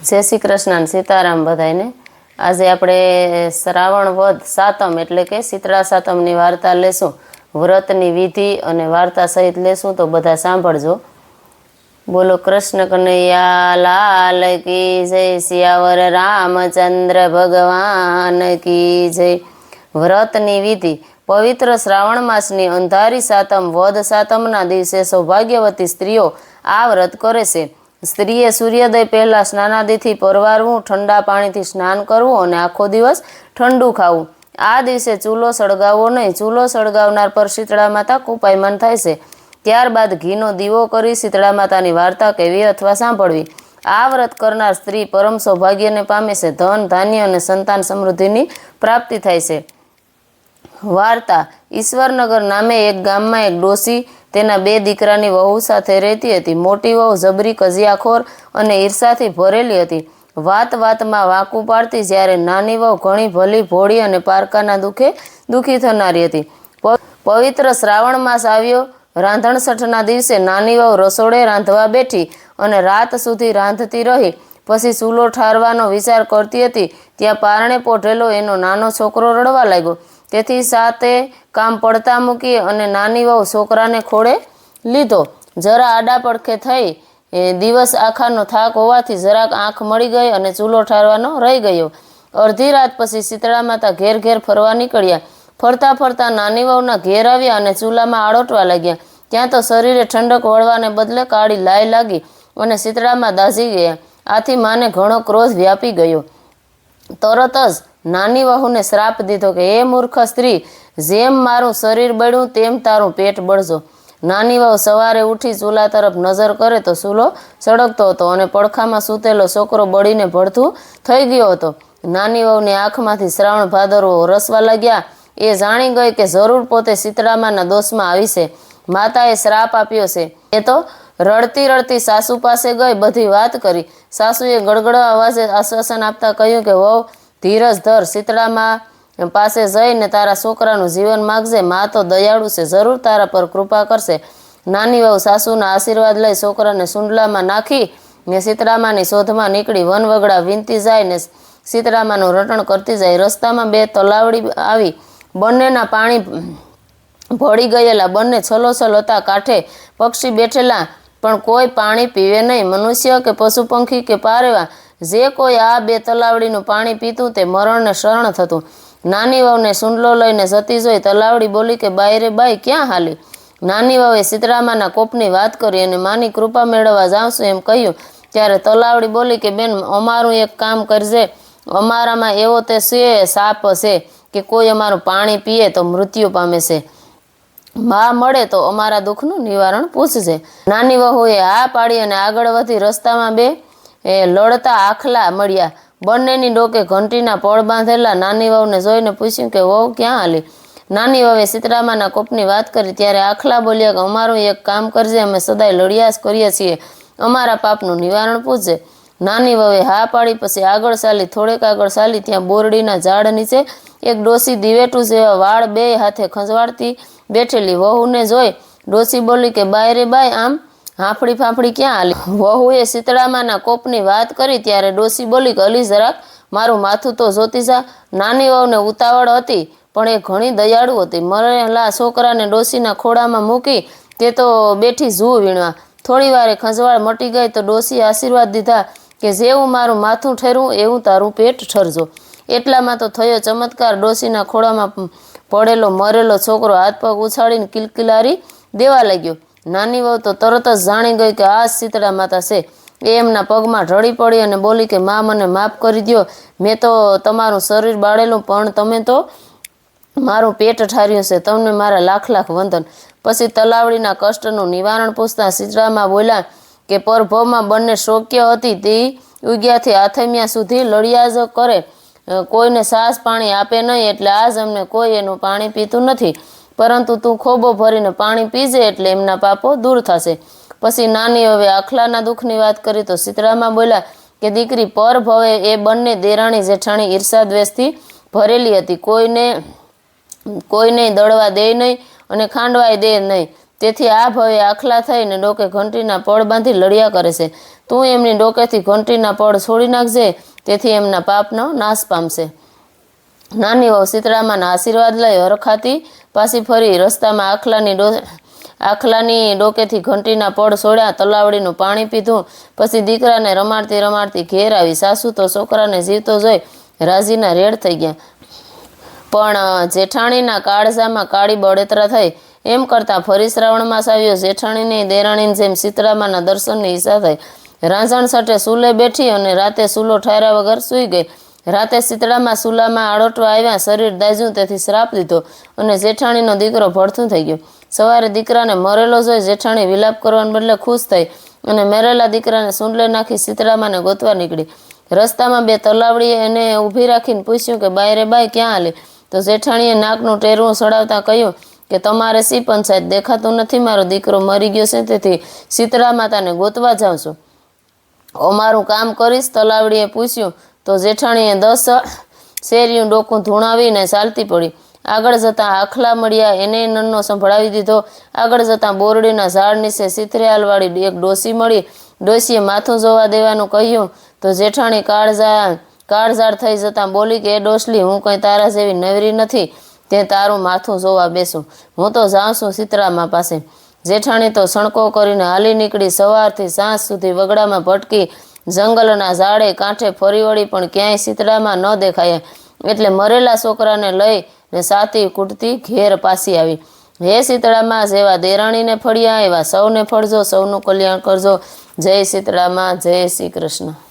जय श्री कृष्ण सीताराम बधाईने। आज आपणे श्रावण वध सातम एटले के शीतळा सातमनी वार्ता लेशुं। व्रतनी विधि अने वार्ता सहित लेशुं तो बधा सांभळजो। बोलो कृष्ण कन्हैया लाल की जय। सियावर रामचंद्र भगवान की जय। व्रतनी विधि पवित्र श्रावण मासनी अंधारी सातम वध सातमना दिवसे सौभाग्यवती स्त्रीओ आ व्रत करे छे। स्त्रीए सूर्योदय पहला स्नानादिथी परवारवुं, ठंडा पाणीथी स्नान करवुं अने आखो दिवस ठंडू खावुं। आ दिवसे चूलो सळगावવો नहीं। चूलो सळगावनार पर शीतळा माता कोपायमान थाय छे। त्यारबाद घीनो दीवो करी शीतळा मातानी वार्ता कहेवी अथवा सांभळवी। आ व्रत करनार स्त्री परम सौभाग्यने पामे छे। धन धान्य अने संतान समृद्धिनी प्राप्ति थाय छे। वार्ता ईश्वरनगर नामे एक गाममां एक डोसी तेना बे दीकरानी वहू साथे रहती हती। मोटी वहू जबरी कजियाखोर अने ईर्षाथी भरेली हती। वात वातमां वांकू पाडती, ज्यारे नानी वहू घणी भली भोળી अने पारकाना दुखे दुखी थनारी हती। पवित्र श्रावण मास आव्यो। रांधणसठना दिवसे नानी वहू रसोड़े रांधवा बेठी अने रात सुधी रांधती रही। पछी चूलो ठारवानो विचार करती हती, त्यां पारणे पोढेलो एनो नानो छोकरो रड़वा लाग्यो। तेथी साते काम पड़ता मूकी अने नानी वहू छोकराने खोड़े लीधो। जरा आडा पड़खे थई। दिवस आखानो थाक होवाथी जराक आँख मळी गई अने चूलो ठारवानो रही गयो। अर्धी रात पछी शीतळा माता घेर घेर फरवा निकळ्या। फरता फरता नानी वहूना घेर आव्या अने चूलामां आड़ोटवा लाग्या। त्यां तो शरीरे ठंडक वळवाने बदले काળી लाय लागी अने शीतळामां दाझी गया। आथी माने घणो क्रोध व्यापी गयो। तरत ज नानी वहूने श्राप दीधो के हे मूर्ख स्त्री, जेम मारुं शरीर बळ्युं तेम तारुं पेट बळजो। नानी वहू सवारे उठी चूला तरफ नजर करे तो चूलो सळगतो हतो अने પડખામાં સૂતેલો છોકરો બળીને ભડથું થઈ ગયો હતો। નાની વહુની આંખમાંથી શ્રાવણ ભાદરવો વરસવા लाग्યા। એ જાણી ગઈ કે જરૂર પોતે સીતળામાના દોષમાં આવી છે। માતાએ શ્રાપ આપ્યો છે। એ તો રડતી રડતી સાસુ પાસે ગઈ, બધી વાત કરી। સાસુએ ગળગળા અવાજે આશ્વાસન આપતા કહ્યું કે વહુ ધીરજ ધર, शीतળામાં પાસે જઈને તારા છોકરાનું જીવન માગજે। માં તો દયાળુ છે, જરૂર તારા પર કૃપા કરશે। નાની વહુ સાસુના આશીર્વાદ લઈ છોકરાને સુંડલામાં નાખી ને शीतળામાની શોધમાં નીકળી। વનવગડા વીનતી જાય ને शीतળામાનું રટણ કરતી જાય। રસ્તામાં બે તલાવડી આવી। બંનેના પાણી ભળી ગયેલા, બંને છલોછલ હતા। કાંઠે પક્ષી બેઠેલા પણ કોઈ પાણી પીવે નહીં। મનુષ્ય કે પશુ પંખી કે પારેવા જે કોઈ આ બે તલાવડીનું પાણી પીતું તે મરણને શરણ થતું। નાની વહુને સુંડલો લઈને જતી જોઈ તલાવડી બોલી કે બાઈ રે બાઈ, ક્યાં હાલી? નાની વહુએ સીતળામાના કોપની વાત કરી અને માની કૃપા મેળવવા જાઉં છું એમ કહ્યું। ત્યારે તલાવડી બોલી કે બેન, અમારું એક કામ કરજે। અમારામાં એવો તે સાપ છે કે કોઈ અમારું પાણી પીએ તો મૃત્યુ પામે છે। માં મળે તો અમારા દુઃખનું નિવારણ પૂછજે। નાની વહુએ હા પાડી અને આગળ વધી રસ્તામાં બે લડતા આખલા મળ્યા। બંનેની ડોકે ઘંટીના પળ બાંધેલા। નાની વહુને જોઈને પૂછ્યું કે વહુ ક્યાં હાલી? નાની વહુએ સીતળામાના કોપની વાત કરી ત્યારે આખલા બોલ્યા કે અમારું એક કામ કરજે, અમે સદાય લડ્યા જ કરીએ છીએ, અમારા પાપનું નિવારણ પૂછજે। નાની વહુએ હા પાડી પછી આગળ ચાલી। થોડેક આગળ ચાલી ત્યાં બોરડીના ઝાડ નીચે એક ડોસી દિવેટું જેવા વાળ બે હાથે ખંજવાળતી બેઠેલી। વહુને જોઈ ડોસી બોલી કે બાઈ રે બાઈ, આમ હાંફળી ફાંફળી ક્યાં હાલી? વહુએ સીતળામાના કોપની વાત કરી ત્યારે ડોસી બોલી કે અલી જરાક મારું માથું તો જોતી જા। નાની વહુને ઉતાવળ હતી પણ એ ઘણી દયાળુ હતી। મરેલા છોકરાને ડોસીના ખોળામાં મૂકી તે તો બેઠી જૂ વીણવા। થોડી વારે ખંજવાળ મટી ગઈ તો ડોસીએ આશીર્વાદ દીધા કે જેવું મારું માથું ઠરવું એવું તારું પેટ ઠરજો। એટલામાં તો થયો ચમત્કાર। ડોસીના ખોળામાં પડેલો મરેલો છોકરો હાથ પગ ઉછાળીને કિલકિલારી દેવા લાગ્યો। નાની વહુ તો તરત જ જાણી ગઈ કે આ शीतળા માતા છે। એ એમના પગમાં ઢળી પડી અને બોલી કે માં, મને માફ કરી દ્યો। મેં તો તમારું શરીર બાળેલું પણ તમે તો મારું પેટ ઠાર્યું છે। તમને મારા લાખ લાખ વંદન। પછી તલાવડીના કષ્ટનું નિવારણ પૂછતા शीतળામાં બોલ્યા કે પરભવમાં બંને શોક્ય હતી તે ઉગ્યાથી આથમ્યા સુધી લડ્યા જ કરે। કોઈને સાસ પાણી આપે નહીં, એટલે આજ અમને કોઈ એનું પાણી પીતું નથી। પરંતુ તું ખોબો ભરીને પાણી પીજે એટલે એમના પાપો દૂર થશે। પછી નાની હવે આખલાના દુઃખની વાત કરી તો शीतળામાં બોલ્યા કે દીકરી, પર ભવે એ બંને દેરાણી જેઠાણી ઈર્ષા દ્વેષથી ભરેલી હતી। કોઈને દળવા દે નહીં અને ખાંડવાય દે નહીં। તેથી આ ભવે આખલા થઈને ડોકે ઘંટીના પળ બાંધી લડ્યા કરે છે। તું એમની ડોકેથી ઘંટીના પડ છોડી નાખજે, તેથી એમના પાપનો નાશ પામશે. નાની વહુ સીતળામાના આશીર્વાદ લઈ હરખાતી પાછી ફરી રસ્તામાં આખલાની ડોકેથી ઘંટીના પડ છોડ્યા, તલાવડીનું પાણી પીધું. પછી દીકરાને રમાડતી રમાડતી ઘેર આવી. સાસુ તો છોકરાને જીવતો જોઈ રાજીના રેડ થઈ ગયા, પણ જેઠાણીના કાળજામાં કાળી બળેતરા થઈ. એમ કરતાં ફરી શ્રાવણ માસ આવ્યો. જેઠાણીની દેરાણીની જેમ સીતળામાના દર્શનની ઈચ્છા થઈ. રાંઝણ સટે સૂલે બેઠી અને રાતે સૂલો ઠાર્યા વગર સૂઈ ગઈ. રાતે સીતળામાં સૂલામાં આડોટવા આવ્યા. શરીર દાઝ્યું તેથી શ્રાપ દીધો અને જેઠાણીનો દીકરો ભડથું થઈ ગયો. સવારે દીકરાને મરેલો જોઈ જેઠાણી વિલાપ કરવાને બદલે ખુશ થઈ અને મરેલા દીકરાને સૂંડલે નાખી સીતળામાને ગોતવા નીકળી. રસ્તામાં બે તલાવડીએ એને ઊભી રાખીને પૂછ્યું કે બાય બાઈ ક્યાં હાલી? તો જેઠાણીએ નાકનું ટેરવું સડાવતા કહ્યું કે તમારે શી પંચાયત? દેખાતું નથી મારો દીકરો મરી ગયો છે, તેથી સીતળા માતાને ગોતવા જાઉં છું. અમારું કામ કરીશ? તલાવડીએ પૂછ્યું. તો જેઠાણીએ 10 શેરીયું ડોકું ધૂણાવીને ચાલતી પડી. આગળ જતાં આખલા મળ્યા, એને નન્નો સંભળાવી દીધો. આગળ જતાં બોરડીના ઝાડ નીચે સિથરેહાલવાળી એક ડોસી મળી. ડોસીએ માથું જોવા દેવાનું કહ્યું તો જેઠાણી કાળઝાળ થઈ જતાં બોલી કે એ ડોસલી, હું કંઈ તારા જેવી નવરી નથી તે તારું માથું જોવા બેસું. હું તો જાઉં છું સીતળામા પાસે. જેઠાણી તો સણકો કરીને હાલી નીકળી. સવારથી સાંજ સુધી વગડામાં ભટકી, જંગલના ઝાડે કાંઠે ફરી વળી, પણ ક્યાંય સીતળામાં ન દેખાયા. એટલે મરેલા છોકરાને લઈ ને સાતી કૂટતી ઘેર પાછી આવી. હે સીતળામાં, જેવા દેરાણીને ફળ્યા એવા સૌને ફળજો, સૌનું કલ્યાણ કરજો. જય સીતળામાં, જય શ્રી કૃષ્ણ.